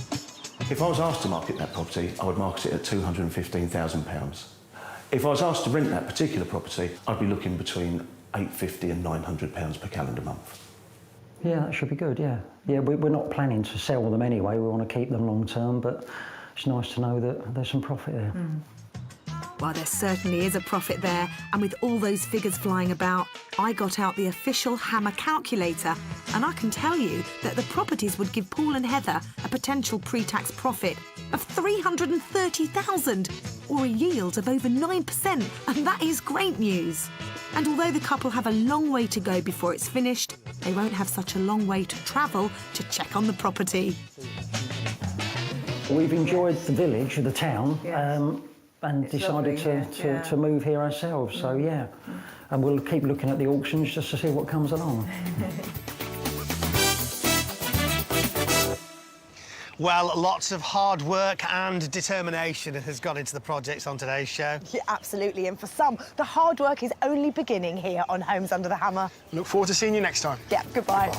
If I was asked to market that property, I would market it at £215,000. If I was asked to rent that particular property, I'd be looking between £850 and £900 per calendar month. Yeah, that should be good, yeah. Yeah, we're not planning to sell them anyway. We want to keep them long term, but it's nice to know that there's some profit there. Well, there certainly is a profit there, and with all those figures flying about, I got out the official Hammer calculator, and I can tell you that the properties would give Paul and Heather a potential pre-tax profit of £330,000, or a yield of over 9%, and that is great news. And although the couple have a long way to go before it's finished, they won't have such a long way to travel to check on the property. We've enjoyed the village, the town, and It's decided lovely, to move here ourselves, so yeah. And we'll keep looking at the auctions just to see what comes along. Well, lots of hard work and determination has gone into the projects on today's show. Yeah, absolutely. And for some, the hard work is only beginning here on Homes Under the Hammer. Look forward to seeing you next time. Yeah, goodbye.